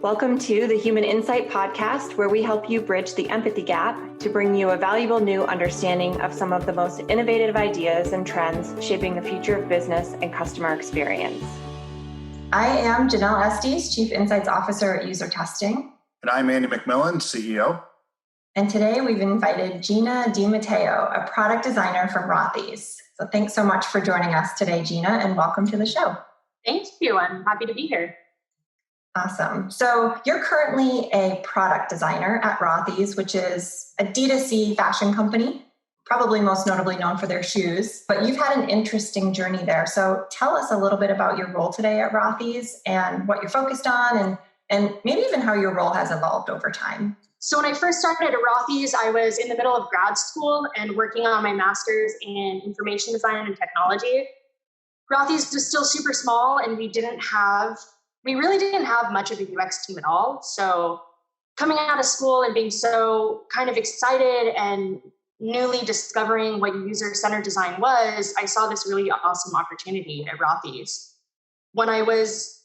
Welcome to the Human Insight Podcast, where we help you bridge the empathy gap to bring you a valuable new understanding of some of the most innovative ideas and trends shaping the future of business and customer experience. I am Janelle Estes, Chief Insights Officer at UserTesting. And I'm MacMillan, CEO. And today we've invited Gina DeMatteo, a product designer from Rothy. So thanks so much for joining us today, Gina, and welcome to the show. Thank you. I'm happy to be here. Awesome. So you're currently a product designer at Rothy's, which is a D2C fashion company, probably most notably known for their shoes, but you've had an interesting journey there. So tell us a little bit about your role today at Rothy's and what you're focused on and maybe even how your role has evolved over time. So when I first started at Rothy's, I was in the middle of grad school and working on my master's in information design and technology. Rothy's was still super small and we really didn't have much of a UX team at all. So coming out of school and being so kind of excited and newly discovering what user-centered design was, I saw this really awesome opportunity at Rothy's. When I was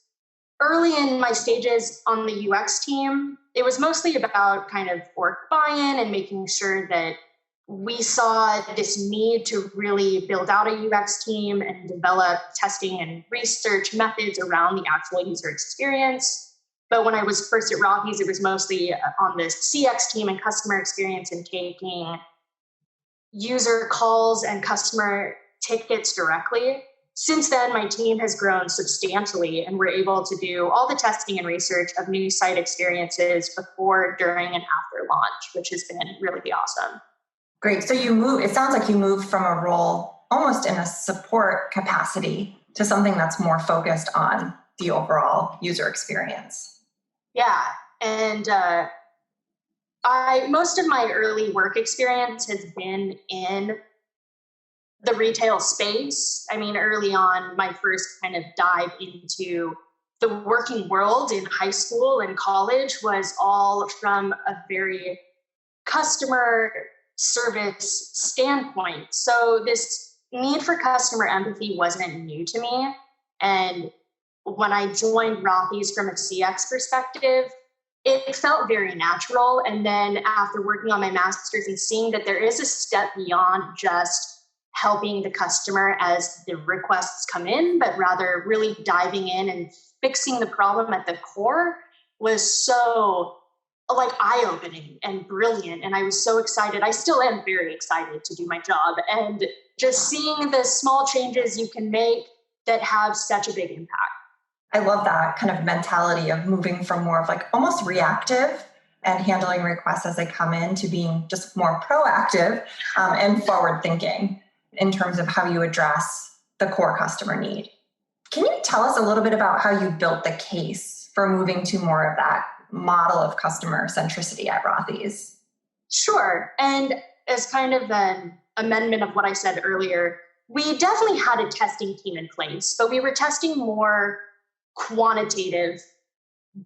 early in my stages on the UX team, it was mostly about kind of org buy-in and making sure that we saw this need to really build out a UX team and develop testing and research methods around the actual user experience. But when I was first at Rothy's, it was mostly on the CX team and customer experience and taking user calls and customer tickets directly. Since then, my team has grown substantially and we're able to do all the testing and research of new site experiences before, during, and after launch, which has been really awesome. Great. So it sounds like you moved from a role almost in a support capacity to something that's more focused on the overall user experience. Yeah. And most of my early work experience has been in the retail space. I mean, early on, my first kind of dive into the working world in high school and college was all from a very customer service standpoint. So this need for customer empathy wasn't new to me. And when I joined Rothy's from a CX perspective, it felt very natural. And then after working on my master's and seeing that there is a step beyond just helping the customer as the requests come in, but rather really diving in and fixing the problem at the core was so eye-opening and brilliant. And I was so excited. I still am very excited to do my job. And just seeing the small changes you can make that have such a big impact. I love that kind of mentality of moving from more of almost reactive and handling requests as they come in to being just more proactive and forward thinking in terms of how you address the core customer need. Can you tell us a little bit about how you built the case for moving to more of that model of customer centricity at Rothy's? Sure. And as kind of an amendment of what I said earlier, we definitely had a testing team in place, but we were testing more quantitative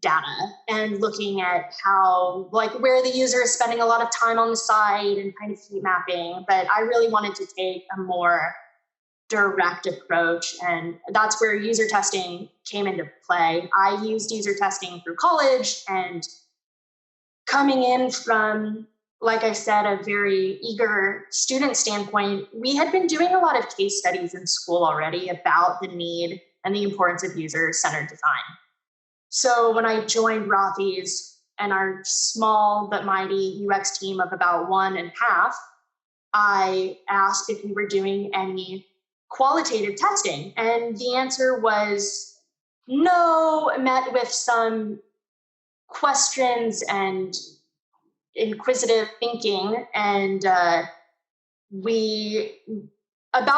data and looking at how, where the user is spending a lot of time on the site and kind of heat mapping. But I really wanted to take a more direct approach. And that's where user testing came into play. I used user testing through college and coming in from, like I said, a very eager student standpoint, we had been doing a lot of case studies in school already about the need and the importance of user-centered design. So when I joined Rothy's and our small but mighty UX team of about 1.5, I asked if we were doing any qualitative testing. And the answer was no, met with some questions and inquisitive thinking. And about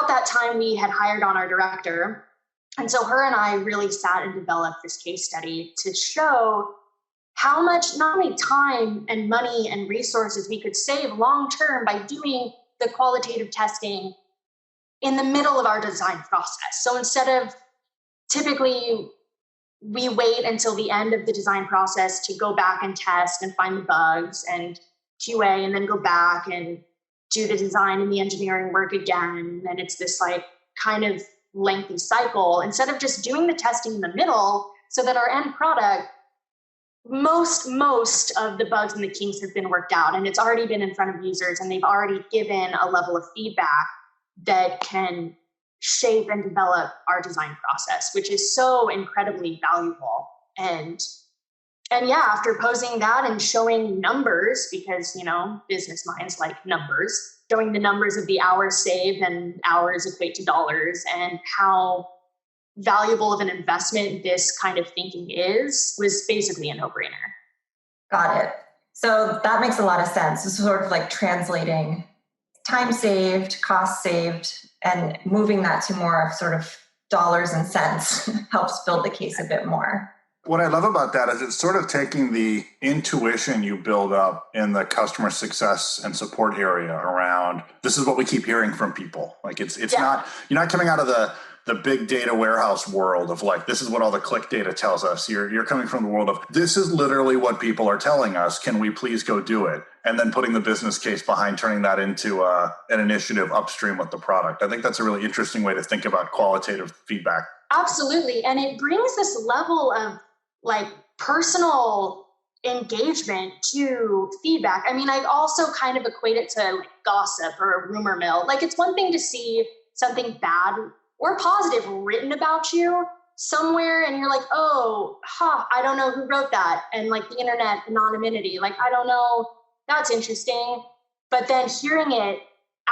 that time, we had hired on our director. And so her and I really sat and developed this case study to show how much not only time and money and resources we could save long-term by doing the qualitative testing in the middle of our design process. So instead of typically we wait until the end of the design process to go back and test and find the bugs and QA and then go back and do the design and the engineering work again. And it's this kind of lengthy cycle. Instead of just doing the testing in the middle so that our end product most of the bugs and the kinks have been worked out, and it's already been in front of users, and they've already given a level of feedback that can shape and develop our design process, which is so incredibly valuable. And yeah, after posing that and showing numbers, because, business minds like numbers, showing the numbers of the hours saved and hours equate to dollars, and how valuable of an investment this kind of thinking was basically a no-brainer. Got it. So that makes a lot of sense. It's sort of like translating time saved, cost saved, and moving that to more of sort of dollars and cents helps build the case a bit more. What I love about that is it's sort of taking the intuition you build up in the customer success and support area around, this is what we keep hearing from people. Like it's not, you're not coming out of the big data warehouse world of like, this is what all the click data tells us. You're coming from the world of, this is literally what people are telling us. Can we please go do it? And then putting the business case behind turning that into an initiative upstream with the product. I think that's a really interesting way to think about qualitative feedback. Absolutely. And it brings this level of like personal engagement to feedback. I mean, I also kind of equate it to like gossip or a rumor mill. Like it's one thing to see something bad or positive written about you somewhere and you're like, I don't know who wrote that. And like the internet anonymity, like, I don't know, that's interesting. But then hearing it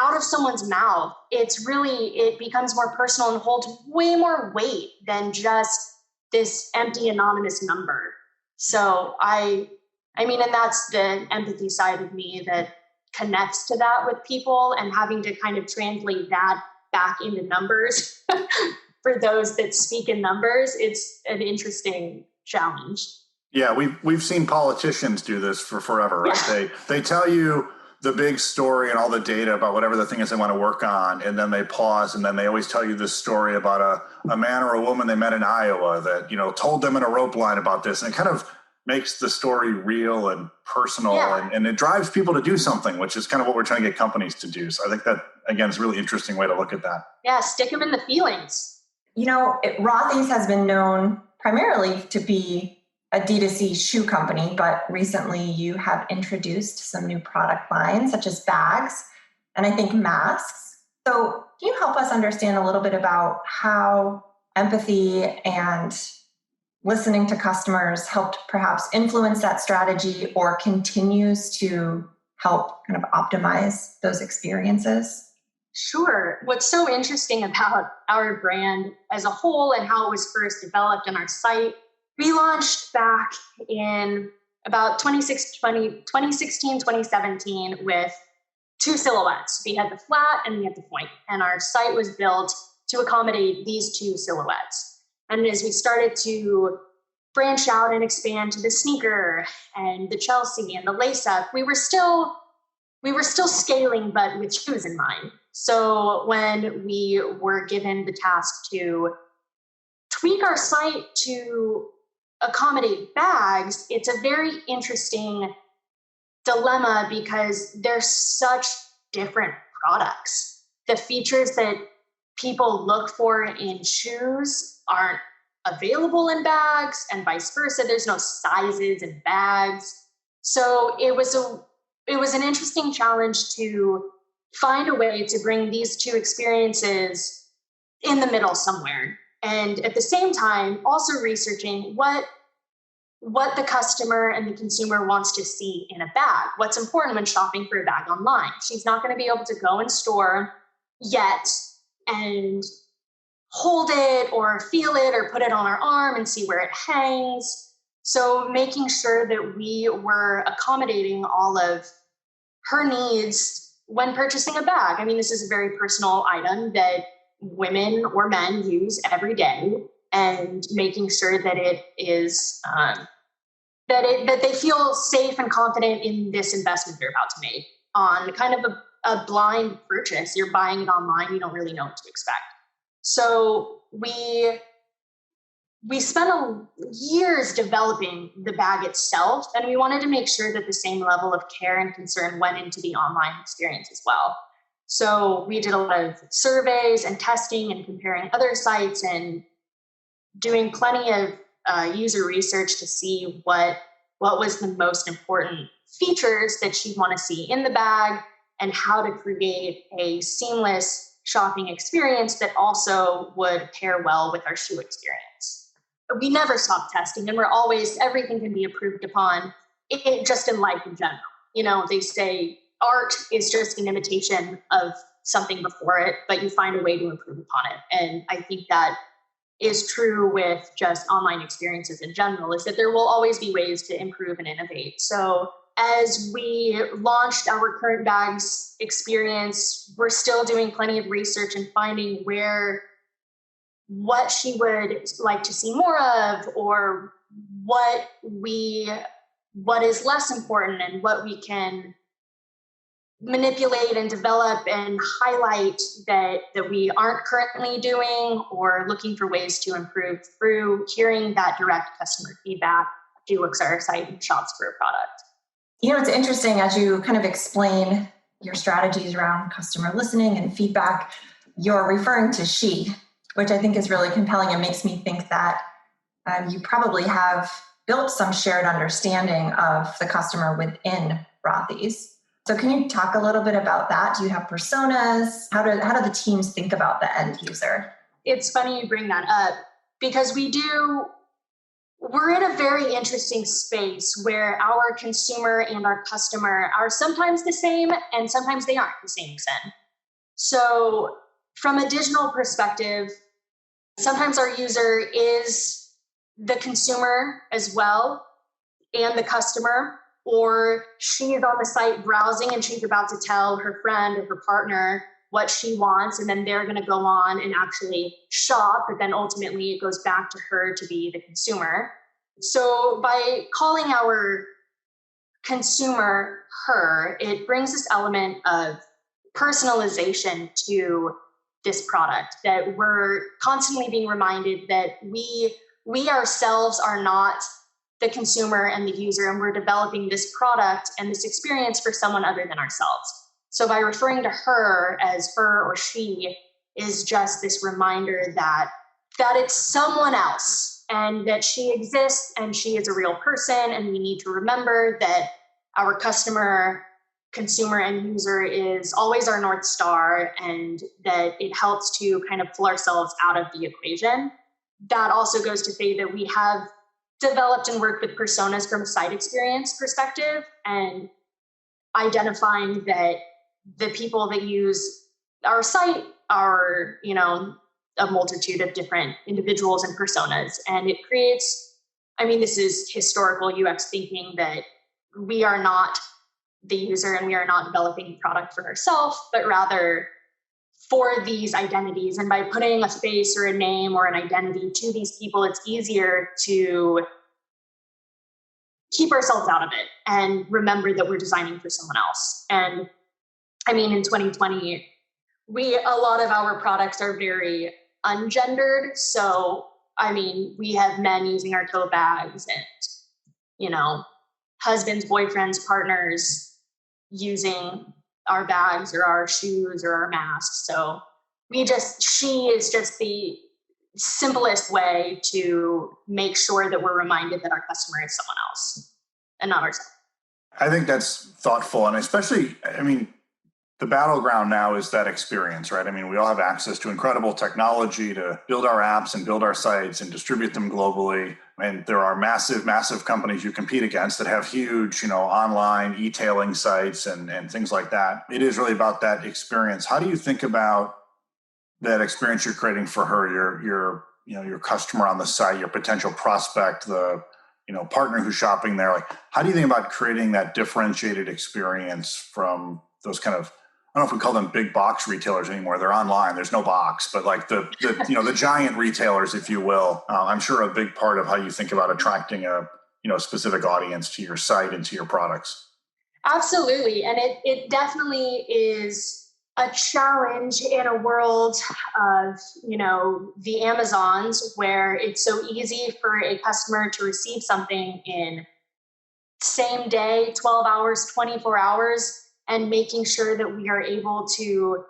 out of someone's mouth, it becomes more personal and holds way more weight than just this empty anonymous number. So I mean, and that's the empathy side of me that connects to that with people, and having to kind of translate that back into numbers for those that speak in numbers, it's an interesting challenge. Yeah, we've seen politicians do this for forever, right? Yeah. They tell you the big story and all the data about whatever the thing is they want to work on, and then they pause, and then they always tell you this story about a man or a woman they met in Iowa that, told them in a rope line about this, and it kind of makes the story real and personal, and it drives people to do something, which is kind of what we're trying to get companies to do. So I think that, again, is a really interesting way to look at that. Yeah, stick them in the feelings. Rothy's has been known primarily to be a D2C shoe company, but recently you have introduced some new product lines such as bags and I think masks. So can you help us understand a little bit about how empathy and listening to customers helped perhaps influence that strategy or continues to help kind of optimize those experiences? Sure. What's so interesting about our brand as a whole and how it was first developed on our site, we launched back in about 2016, 2017 with two silhouettes. We had the flat and we had the point, and our site was built to accommodate these two silhouettes. And as we started to branch out and expand to the sneaker and the Chelsea and the lace up, we were still scaling, but with shoes in mind. So when we were given the task to tweak our site to accommodate bags, it's a very interesting dilemma because they're such different products. The features that people look for in shoes aren't available in bags, and vice versa. There's no sizes in bags. So it was an interesting challenge to find a way to bring these two experiences in the middle somewhere. And at the same time, also researching what the customer and the consumer wants to see in a bag. What's important when shopping for a bag online. She's not going to be able to go in store yet and hold it or feel it or put it on her arm and see where it hangs. So making sure that we were accommodating all of her needs when purchasing a bag. I mean, this is a very personal item that women or men use every day, and making sure that it is that they feel safe and confident in this investment they're about to make on kind of a blind purchase. You're buying it online, you don't really know what to expect. So we spent years developing the bag itself, and we wanted to make sure that the same level of care and concern went into the online experience as well. So we did a lot of surveys and testing and comparing other sites and doing plenty of user research to see what what was the most important features that she'd want to see in the bag and how to create a seamless shopping experience that also would pair well with our shoe experience. We never stop testing, and we're always, everything can be improved upon, just in life in general. You know, they say art is just an imitation of something before it, but you find a way to improve upon it. And I think that is true with just online experiences in general, is that there will always be ways to improve and innovate. So as we launched our current bags experience, we're still doing plenty of research and finding what she would like to see more of, or what is less important, and what we can manipulate and develop and highlight that we aren't currently doing, or looking for ways to improve through hearing that direct customer feedback. She looks at our site and shops for a product. You know, it's interesting as you kind of explain your strategies around customer listening and feedback, you're referring to she, which I think is really compelling. It makes me think that you probably have built some shared understanding of the customer within Rothy's. So can you talk a little bit about that? Do you have personas? How do the teams think about the end user? It's funny you bring that up, because we're in a very interesting space where our consumer and our customer are sometimes the same and sometimes they aren't the same extent. So from a digital perspective, sometimes our user is the consumer as well and the customer, or she's on the site browsing and she's about to tell her friend or her partner what she wants, and then they're going to go on and actually shop, but then ultimately it goes back to her to be the consumer. So by calling our consumer her, it brings this element of personalization to this product, that we're constantly being reminded that we ourselves are not the consumer and the user, and we're developing this product and this experience for someone other than ourselves. So by referring to her as her or she is just this reminder that it's someone else, and that she exists and she is a real person, and we need to remember that our customer, consumer, and user is always our North Star, and that it helps to kind of pull ourselves out of the equation. That also goes to say that we have developed and worked with personas from a site experience perspective, and identifying that the people that use our site are, you know, a multitude of different individuals and personas. And it creates, this is historical UX thinking, that we are not the user and we are not developing a product for ourselves, but rather for these identities. And by putting a face or a name or an identity to these people, it's easier to keep ourselves out of it and remember that we're designing for someone else. And in 2020, a lot of our products are very ungendered. So, we have men using our tote bags, and, husbands, boyfriends, partners using our bags or our shoes or our masks. So she is just the simplest way to make sure that we're reminded that our customer is someone else and not ourselves. I think that's thoughtful. And especially, the battleground now is that experience, right? We all have access to incredible technology to build our apps and build our sites and distribute them globally. And there are massive, massive companies you compete against that have huge, online e-tailing sites and things like that. It is really about that experience. How do you think about that experience you're creating for her, your customer on the site, your potential prospect, the partner who's shopping there? Like, how do you think about creating that differentiated experience from those kind of, I don't know if we call them big box retailers anymore. They're online. There's no box, but like the the giant retailers, if you will. I'm sure a big part of how you think about attracting a specific audience to your site and to your products. Absolutely, and it definitely is a challenge in a world of the Amazons, where it's so easy for a customer to receive something in same day, 12 hours, 24 hours. And making sure that we are able to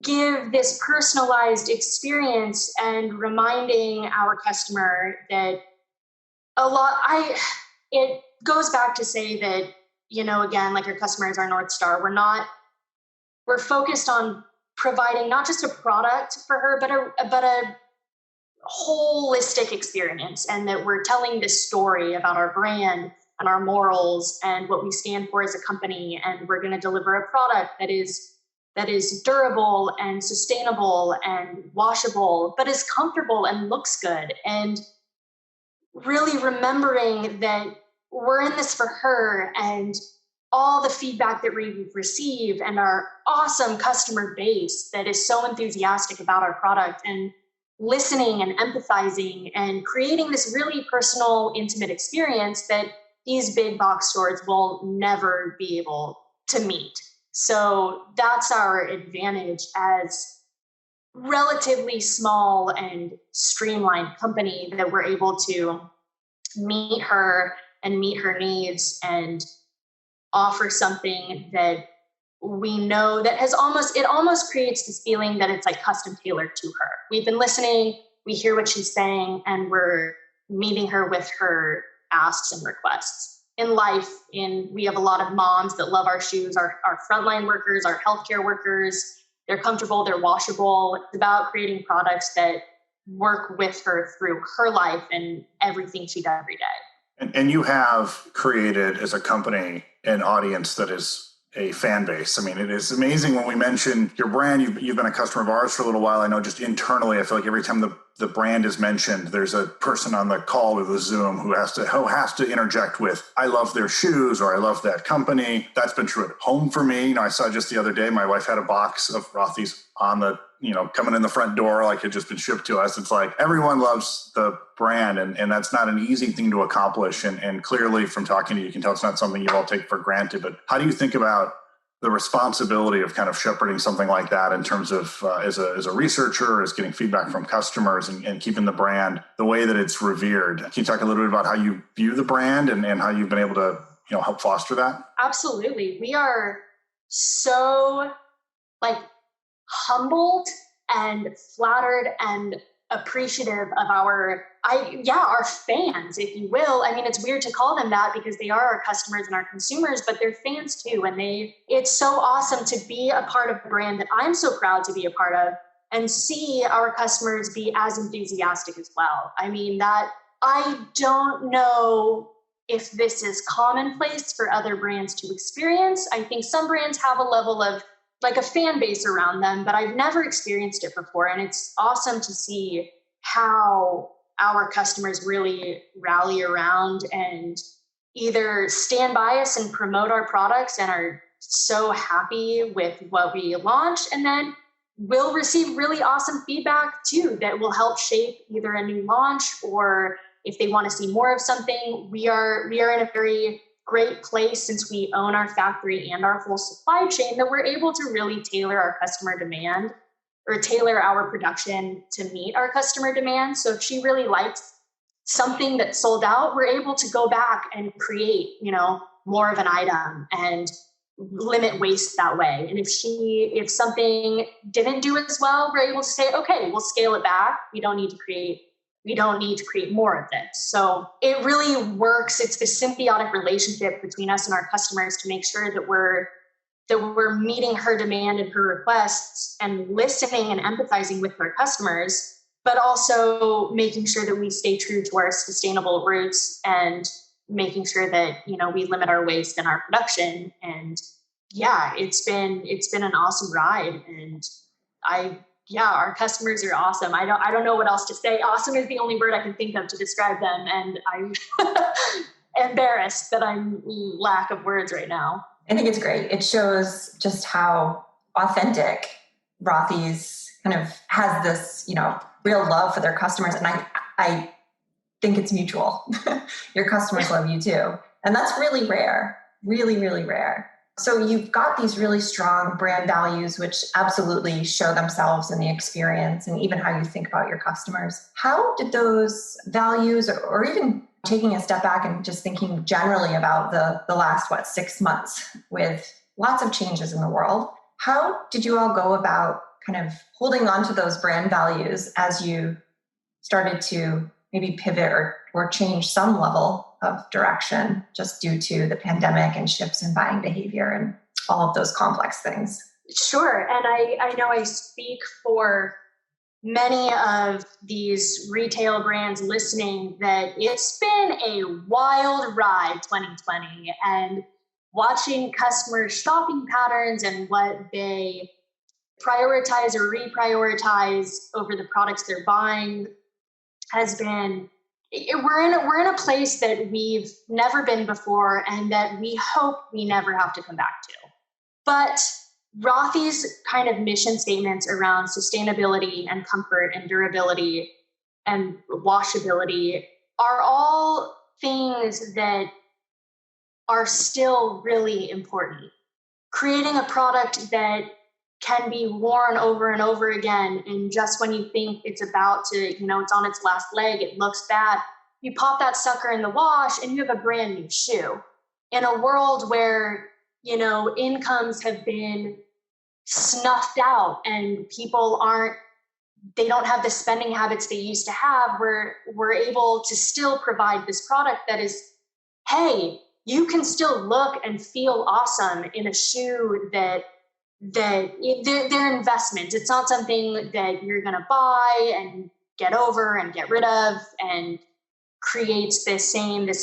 give this personalized experience and reminding our customer that it goes back to say that, again, like our customer is our North Star. We're focused on providing not just a product for her, but a holistic experience, and that we're telling this story about our brand and our morals and what we stand for as a company. And we're going to deliver a product that is durable and sustainable and washable, but is comfortable and looks good. And really remembering that we're in this for her, and all the feedback that we've received and our awesome customer base that is so enthusiastic about our product, and listening and empathizing and creating this really personal, intimate experience that these big box stores will never be able to meet. So that's our advantage as relatively small and streamlined company, that we're able to meet her and meet her needs and offer something that we know that it almost creates this feeling that it's like custom tailored to her. We've been listening, we hear what she's saying, and we're meeting her with her asks and requests. In life, we have a lot of moms that love our shoes, our frontline workers, our healthcare workers. They're comfortable, they're washable. It's about creating products that work with her through her life and everything she does every day. And you have created, as a company, an audience that is a fan base. I mean, it is amazing when we mention your brand. You've been a customer of ours for a little while. I know just internally, I feel like every time the brand is mentioned, there's a person on the call with the Zoom who has to interject with, I love their shoes, or I love that company. That's been true at home for me. I saw just the other day, my wife had a box of Rothy's on the, coming in the front door, like it had just been shipped to us. It's like everyone loves the brand, and that's not an easy thing to accomplish. And clearly from talking to you can tell it's not something you all take for granted. But how do you think about the responsibility of kind of shepherding something like that in terms of as a researcher, as getting feedback from customers, and keeping the brand the way that it's revered? Can you talk a little bit about how you view the brand and how you've been able to help foster that? Absolutely. We are so humbled and flattered and appreciative of our fans, if you will. I mean, it's weird to call them that because they are our customers and our consumers, but they're fans too. And it's so awesome to be a part of a brand that I'm so proud to be a part of, and see our customers be as enthusiastic as well. I mean, that I don't know if this is commonplace for other brands to experience. I think some brands have a level of a fan base around them, but I've never experienced it before. And it's awesome to see how our customers really rally around and either stand by us and promote our products and are so happy with what we launch, and then we'll receive really awesome feedback too that will help shape either a new launch, or if they want to see more of something. We are in a very great place, since we own our factory and our full supply chain, that we're able to really tailor our customer demand, or tailor our production to meet our customer demand. So if she really likes something that's sold out, we're able to go back and create, more of an item and limit waste that way. And if something didn't do as well, we're able to say, okay, we'll scale it back. We don't need to create more of this. So it really works. It's this symbiotic relationship between us and our customers to make sure that we're meeting her demand and her requests, and listening and empathizing with our customers, but also making sure that we stay true to our sustainable roots, and making sure that, we limit our waste and our production. And it's been an awesome ride. And our customers are awesome. I don't know what else to say. Awesome is the only word I can think of to describe them. And I'm embarrassed that I'm lack of words right now. I think it's great. It shows just how authentic Rothy's kind of has this, real love for their customers. And I think it's mutual. Your customers love you too. And that's really rare, really, really rare. So you've got these really strong brand values, which absolutely show themselves in the experience and even how you think about your customers. How did those values, or even taking a step back and just thinking generally about the last, 6 months with lots of changes in the world, how did you all go about kind of holding on to those brand values as you started to maybe pivot or change some level of direction just due to the pandemic and shifts in buying behavior and all of those complex things. Sure. And I know I speak for many of these retail brands listening that it's been a wild ride 2020, and watching customer shopping patterns and what they prioritize or reprioritize over the products they're buying has been, we're in a place that we've never been before and that we hope we never have to come back to. But Rothy's kind of mission statements around sustainability and comfort and durability and washability are all things that are still really important. Creating a product that can be worn over and over again, and just when you think it's about to, it's on its last leg, it looks bad, you pop that sucker in the wash and you have a brand new shoe. In a world where, incomes have been snuffed out and people they don't have the spending habits they used to have, we're able to still provide this product that is, hey, you can still look and feel awesome in a shoe that they're investment. It's not something that you're going to buy and get over and get rid of and creates this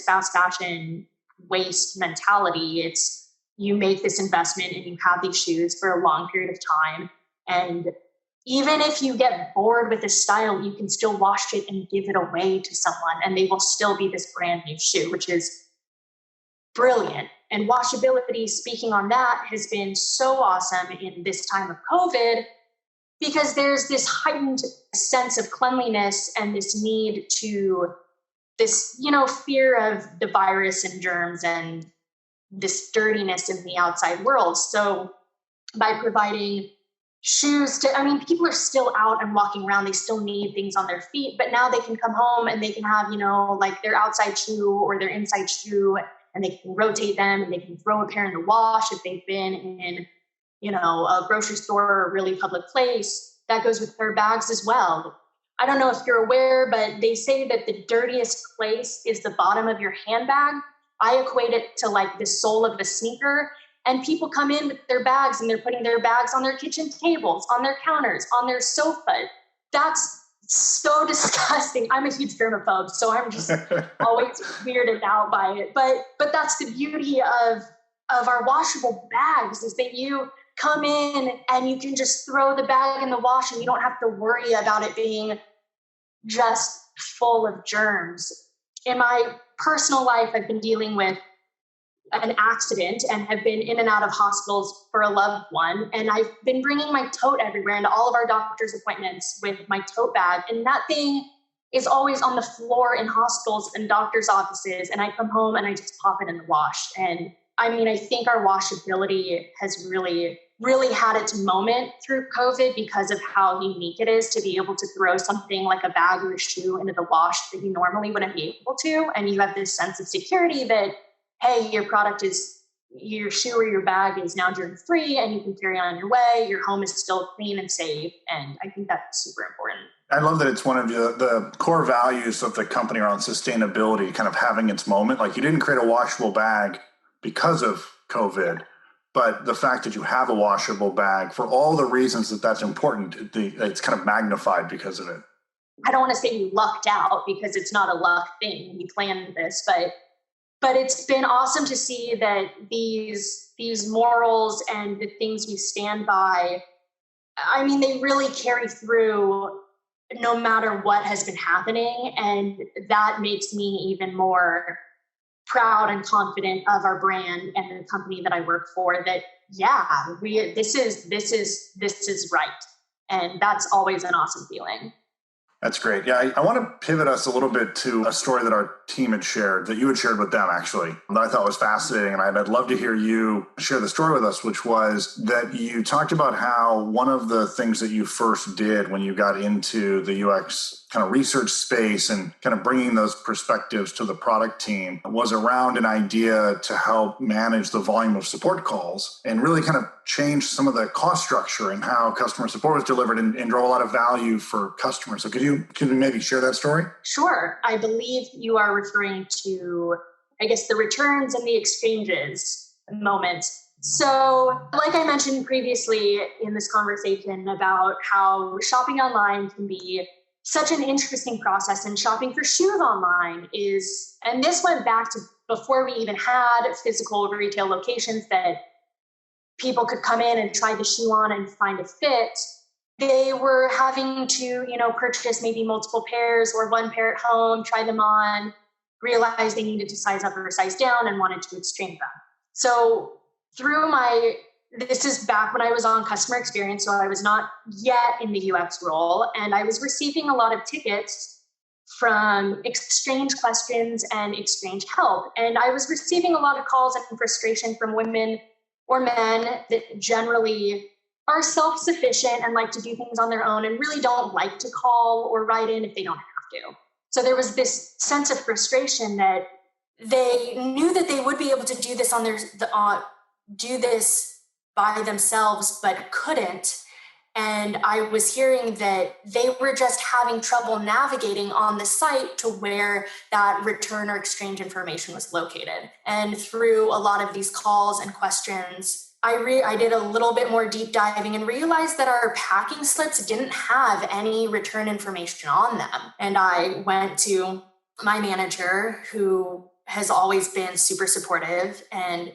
fast fashion waste mentality. It's, you make this investment and you have these shoes for a long period of time. And even if you get bored with this style, you can still wash it and give it away to someone and they will still be this brand new shoe, which is brilliant. And washability, speaking on that, has been so awesome in this time of COVID because there's this heightened sense of cleanliness and this need to, this, fear of the virus and germs and this dirtiness in the outside world. So by providing shoes people are still out and walking around. They still need things on their feet, but now they can come home and they can have, their outside shoe or their inside shoe, and they can rotate them and they can throw a pair in the wash if they've been in, a grocery store or a really public place. That goes with their bags as well. I don't know if you're aware, but they say that the dirtiest place is the bottom of your handbag. I equate it to like the sole of the sneaker, and people come in with their bags and they're putting their bags on their kitchen tables, on their counters, on their sofa. That's so disgusting. I'm a huge germaphobe, so I'm just always weirded out by it. But that's the beauty of our washable bags, is that you come in and you can just throw the bag in the wash and you don't have to worry about it being just full of germs. In my personal life, I've been dealing with an accident and have been in and out of hospitals for a loved one. And I've been bringing my tote everywhere into all of our doctor's appointments with my tote bag. And that thing is always on the floor in hospitals and doctor's offices. And I come home and I just pop it in the wash. And I think our washability has really, really had its moment through COVID because of how unique it is to be able to throw something like a bag or a shoe into the wash that you normally wouldn't be able to. And you have this sense of security that, hey, your shoe or your bag is now germ-free and you can carry on your way. Your home is still clean and safe. And I think that's super important. I love that it's one of the core values of the company around sustainability, kind of having its moment. Like, you didn't create a washable bag because of COVID, but the fact that you have a washable bag for all the reasons that's important, it's kind of magnified because of it. I don't want to say we lucked out because it's not a luck thing. We planned this, but it's been awesome to see that these morals and the things we stand by, they really carry through no matter what has been happening. And that makes me even more proud and confident of our brand and the company that I work for, that, this is right. And that's always an awesome feeling. That's great. Yeah, I want to pivot us a little bit to a story that our team had shared, that you had shared with them, actually, that I thought was fascinating. And I'd love to hear you share the story with us, which was that you talked about how one of the things that you first did when you got into the UX kind of research space and kind of bringing those perspectives to the product team was around an idea to help manage the volume of support calls and really kind of change some of the cost structure and how customer support was delivered and draw a lot of value for customers. So can you maybe share that story? Sure. I believe you are referring to I guess, the returns and the exchanges moment. So, like I mentioned previously in this conversation about how shopping online can be such an interesting process, and shopping for shoes online is, and this went back to before we even had physical retail locations that people could come in and try the shoe on and find a fit. They were having to, purchase maybe multiple pairs or one pair at home, try them on, realize they needed to size up or size down and wanted to exchange them. So this is back when I was on customer experience, so I was not yet in the UX role, and I was receiving a lot of tickets from exchange questions and exchange help. And I was receiving a lot of calls and frustration from women or men that generally are self-sufficient and like to do things on their own and really don't like to call or write in if they don't have to. So there was this sense of frustration that they knew that they would be able to do this do this by themselves, but couldn't. And I was hearing that they were just having trouble navigating on the site to where that return or exchange information was located. And through a lot of these calls and questions, I did a little bit more deep diving and realized that our packing slips didn't have any return information on them. And I went to my manager, who has always been super supportive, and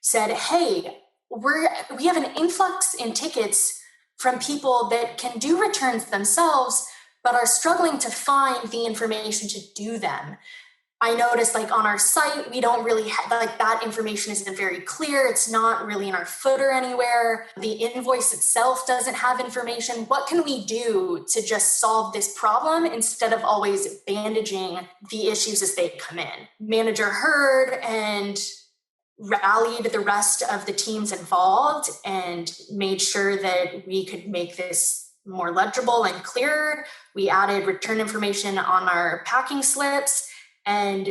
said, hey, we have an influx in tickets from people that can do returns themselves, but are struggling to find the information to do them. I noticed on our site, we don't really have, that information isn't very clear. It's not really in our footer anywhere. The invoice itself doesn't have information. What can we do to just solve this problem instead of always bandaging the issues as they come in? Manager heard and rallied the rest of the teams involved and made sure that we could make this more legible and clearer. We added return information on our packing slips, and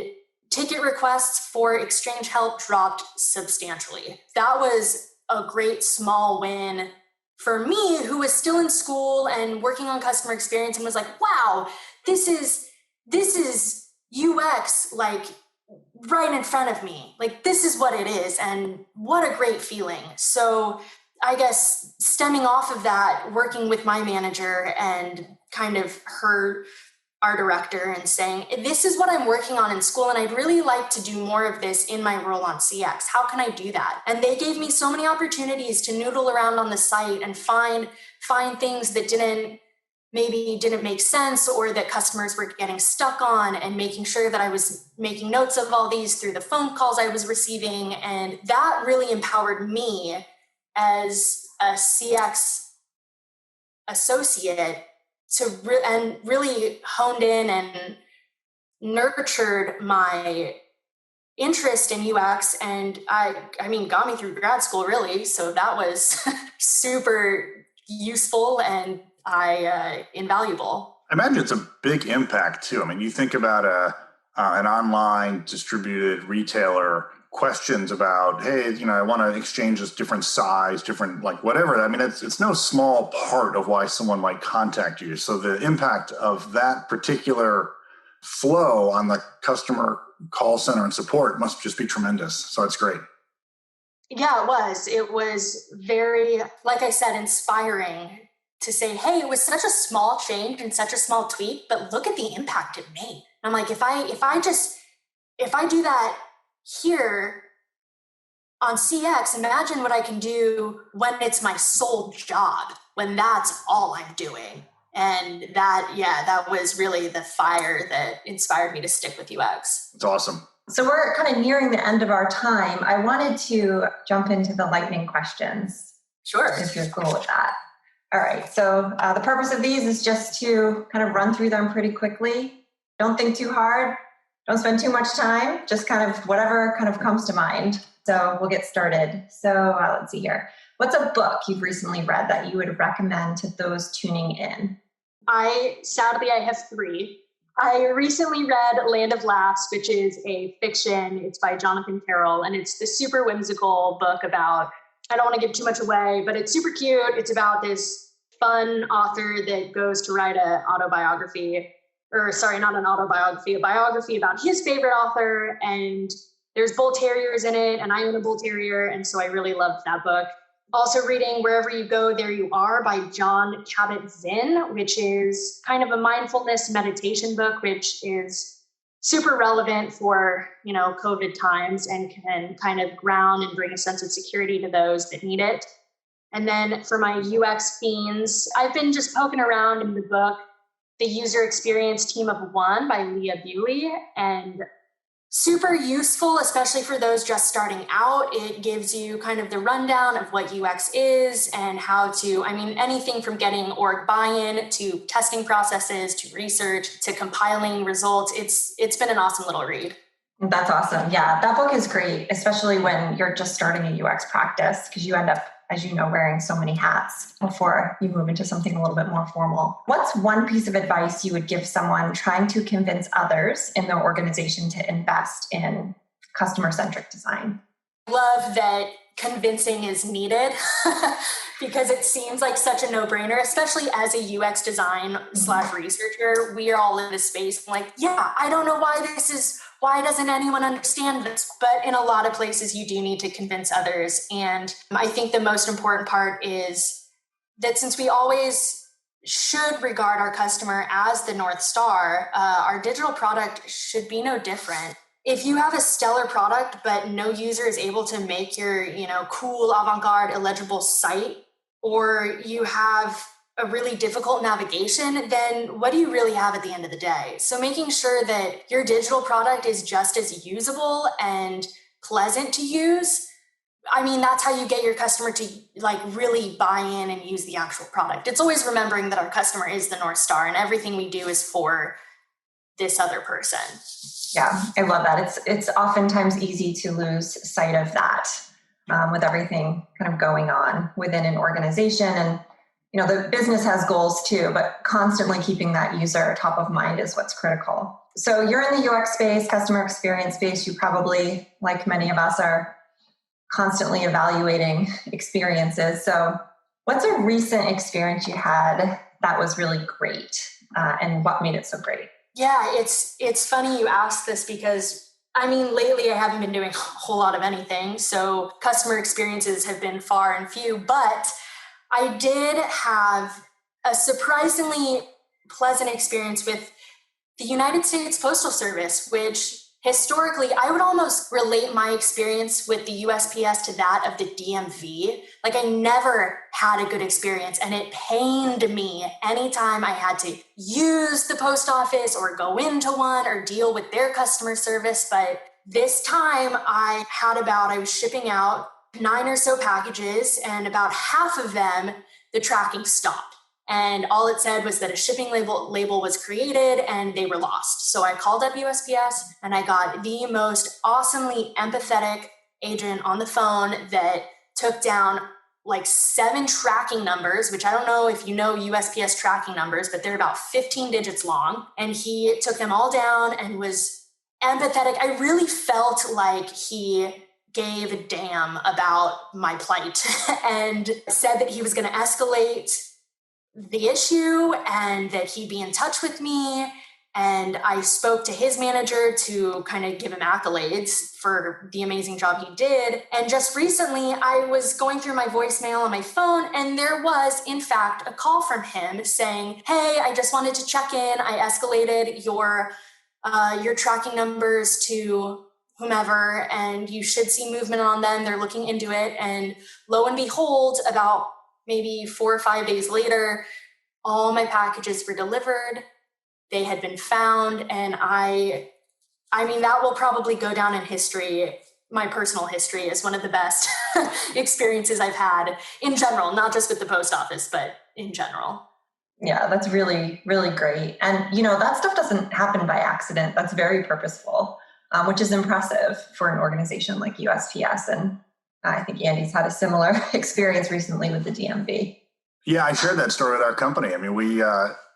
ticket requests for exchange help dropped substantially. That was a great small win for me, who was still in school and working on customer experience, and was like, wow, this is UX right in front of me. This is what it is, and what a great feeling. So I guess stemming off of that, working with my manager and kind of our director, and saying, this is what I'm working on in school, and I'd really like to do more of this in my role on CX. How can I do that? And they gave me so many opportunities to noodle around on the site and find things that didn't make sense, or that customers were getting stuck on, and making sure that I was making notes of all these through the phone calls I was receiving. And that really empowered me as a CX associate and really honed in and nurtured my interest in UX, and I got me through grad school, really. So that was super useful and invaluable. I imagine it's a big impact too. You think about an online distributed retailer, questions about, hey, I want to exchange this different size, different whatever. It's no small part of why someone might contact you. So the impact of that particular flow on the customer call center and support must just be tremendous. So it's great. Yeah, it was. It was very, like I said, inspiring to say, hey, it was such a small change and such a small tweak, but look at the impact it made. And I'm like, if I do that here on CX, imagine what I can do when it's my sole job, when that's all I'm doing. And that was really the fire that inspired me to stick with UX. It's awesome. So we're kind of nearing the end of our time. I wanted to jump into the lightning questions. Sure. If you're cool with that. All right. So the purpose of these is just to kind of run through them pretty quickly. Don't think too hard. Don't spend too much time. Just kind of whatever kind of comes to mind. So we'll get started. So let's see here. What's a book you've recently read that you would recommend to those tuning in? Sadly, I have 3. I recently read Land of Laughs, which is a fiction. It's by Jonathan Carroll, and it's this super whimsical book about, I don't want to give too much away, but it's super cute. It's about this fun author that goes to write a biography about his favorite author. And There's bull terriers in it, and I own a bull terrier, and so I really loved that book. Also reading Wherever You Go, There You Are by Jon Kabat-Zinn, which is kind of a mindfulness meditation book, which is super relevant for, COVID times and can kind of ground and bring a sense of security to those that need it. And then for my UX fiends, I've been just poking around in the book, The User Experience Team of One by Leah Buey, and super useful, especially for those just starting out. It gives you kind of the rundown of what UX is and how to, anything from getting org buy-in to testing processes to research to compiling results. It's been an awesome little read. That's awesome. Yeah, that book is great, especially when you're just starting a UX practice, because you end up, as you know, wearing so many hats before you move into something a little bit more formal. What's one piece of advice you would give someone trying to convince others in their organization to invest in customer-centric design? Love that convincing is needed because it seems like such a no-brainer, especially as a UX design / researcher. We are all in this space like, yeah, I don't know why doesn't anyone understand this? But in a lot of places, you do need to convince others. And I think the most important part is that since we always should regard our customer as the North Star, our digital product should be no different. If you have a stellar product, but no user is able to make your, cool, avant-garde, illegible site, or you have a really difficult navigation, then what do you really have at the end of the day? So making sure that your digital product is just as usable and pleasant to use, that's how you get your customer to really buy in and use the actual product. It's always remembering that our customer is the North Star and everything we do is for this other person. Yeah, I love that. It's oftentimes easy to lose sight of that with everything kind of going on within an organization. And the business has goals too, but constantly keeping that user top of mind is what's critical. So you're in the UX space, customer experience space. You probably, like many of us, are constantly evaluating experiences. So what's a recent experience you had that was really great and what made it so great? Yeah, it's funny you ask this because lately I haven't been doing a whole lot of anything. So customer experiences have been far and few, but I did have a surprisingly pleasant experience with the United States Postal Service, which historically I would almost relate my experience with the USPS to that of the DMV. I never had a good experience, and it pained me anytime I had to use the post office or go into one or deal with their customer service. But this time I was shipping out 9 or so packages, and about half of them, the tracking stopped. And all it said was that a shipping label was created and they were lost. So I called up USPS and I got the most awesomely empathetic agent on the phone that took down 7 tracking numbers, which I don't know if you know USPS tracking numbers, but they're about 15 digits long. And he took them all down and was empathetic. I really felt like he gave a damn about my plight and said that he was going to escalate the issue and that he'd be in touch with me. And I spoke to his manager to kind of give him accolades for the amazing job he did. And just recently I was going through my voicemail on my phone, and there was in fact a call from him saying, "Hey, I just wanted to check in. I escalated your tracking numbers to whomever, and you should see movement on them. They're looking into it." And lo and behold, about maybe 4 or 5 days later, all my packages were delivered. They had been found. And I mean, that will probably go down in history, my personal history, as one of the best experiences I've had in general, not just with the post office, but in general. Yeah, that's really, really great. And, that stuff doesn't happen by accident. That's very purposeful, which is impressive for an organization like USPS. And I think Andy's had a similar experience recently with the DMV. Yeah, I shared that story with our company. We,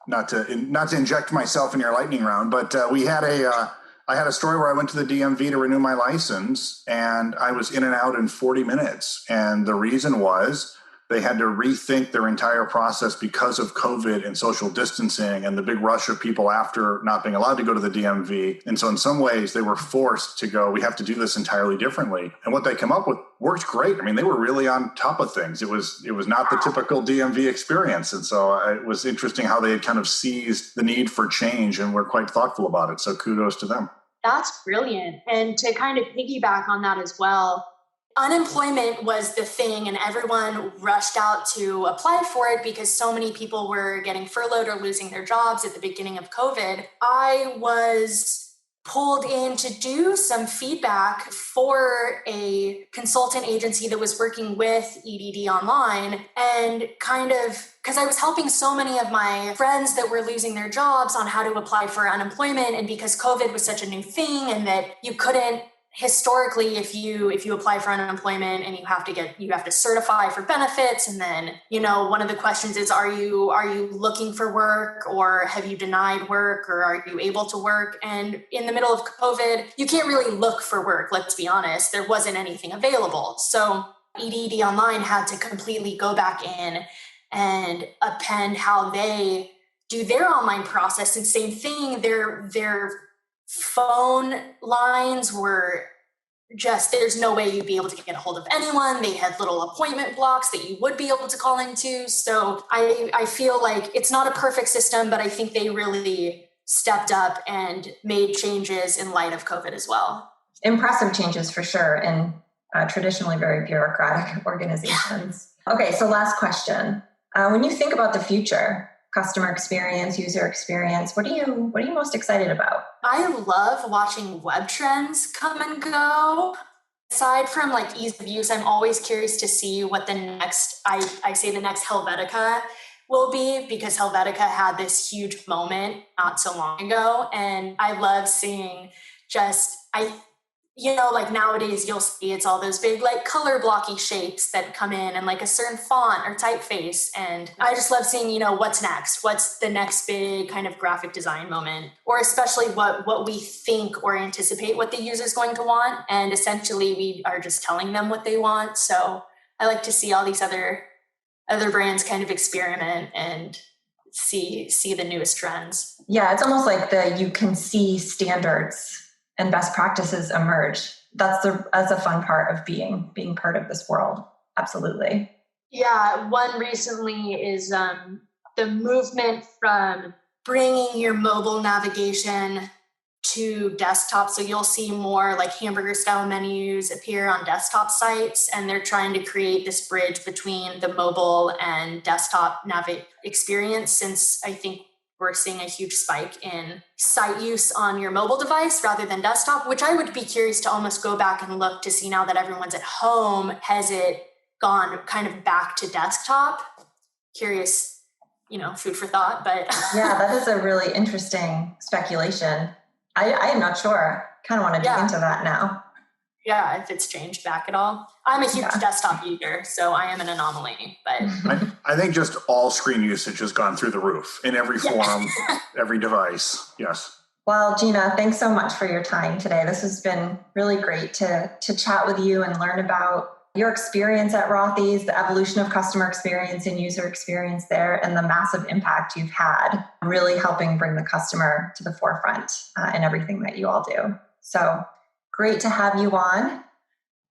not to inject myself in your lightning round, but I had a story where I went to the DMV to renew my license, and I was in and out in 40 minutes. And the reason was they had to rethink their entire process because of COVID and social distancing and the big rush of people after not being allowed to go to the DMV. And so in some ways, they were forced to go, we have to do this entirely differently. And what they came up with worked great. I mean, they were really on top of things. It was not the typical DMV experience. And so it was interesting how they had kind of seized the need for change and were quite thoughtful about it. So kudos to them. That's brilliant. And to kind of piggyback on that as well, unemployment was the thing and everyone rushed out to apply for it because so many people were getting furloughed or losing their jobs at the beginning of COVID. I was pulled in to do some feedback for a consultant agency that was working with EDD Online, and kind of because I was helping so many of my friends that were losing their jobs on how to apply for unemployment. And because COVID was such a new thing and that you couldn't historically, if you apply for unemployment and you have to certify for benefits, and then one of the questions is, are you looking for work, or have you denied work, or are you able to work? And in the middle of COVID, you can't really look for work. Let's be honest, there wasn't anything available. So EDD Online had to completely go back in and append how they do their online process. And same thing, their phone lines were just, there's no way you'd be able to get a hold of anyone. They had little appointment blocks that you would be able to call into. So I feel like it's not a perfect system, but I think they really stepped up and made changes in light of COVID as well. Impressive changes for sure in traditionally very bureaucratic organizations. Okay, so last question. When you think about the future, customer experience, user experience, what are you most excited about? I love watching web trends come and go. Aside from like ease of use, I'm always curious to see what the next, I say the next Helvetica will be, because Helvetica had this huge moment not so long ago. And I love seeing like nowadays you'll see it's all those big like color blocky shapes that come in and like a certain font or typeface. And I just love seeing, what's next, what's the next big kind of graphic design moment, or especially what we think or anticipate what the user is going to want. And essentially we are just telling them what they want. So I like to see all these other brands kind of experiment and see the newest trends. Yeah, it's almost like you can see standards and best practices emerge. That's a fun part of being part of this world. Absolutely. Yeah, one recently is the movement from bringing your mobile navigation to desktop. So you'll see more like hamburger style menus appear on desktop sites, and they're trying to create this bridge between the mobile and desktop experience, since I think we're seeing a huge spike in site use on your mobile device rather than desktop, which I would be curious to almost go back and look to see, now that everyone's at home, has it gone kind of back to desktop? Curious, food for thought, but. Yeah, that is a really interesting speculation. I am not sure. Kind of want to dig into that now. Yeah, if it's changed back at all. I'm a huge desktop user, so I am an anomaly. But I think just all screen usage has gone through the roof in every form, every device. Yes. Well, Gina, thanks so much for your time today. This has been really great to chat with you and learn about your experience at Rothy's, the evolution of customer experience and user experience there, and the massive impact you've had really helping bring the customer to the forefront in everything that you all do. So great to have you on.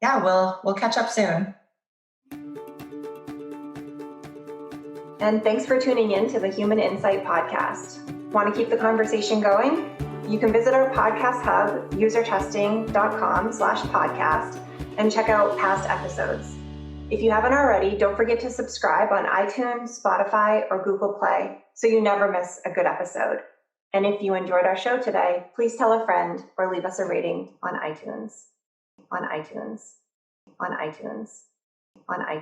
Yeah, we'll catch up soon. And thanks for tuning in to the Human Insight Podcast. Want to keep the conversation going? You can visit our podcast hub, usertesting.com/podcast, and check out past episodes. If you haven't already, don't forget to subscribe on iTunes, Spotify, or Google Play so you never miss a good episode. And if you enjoyed our show today, please tell a friend or leave us a rating on iTunes. On iTunes. On iTunes. On iTunes.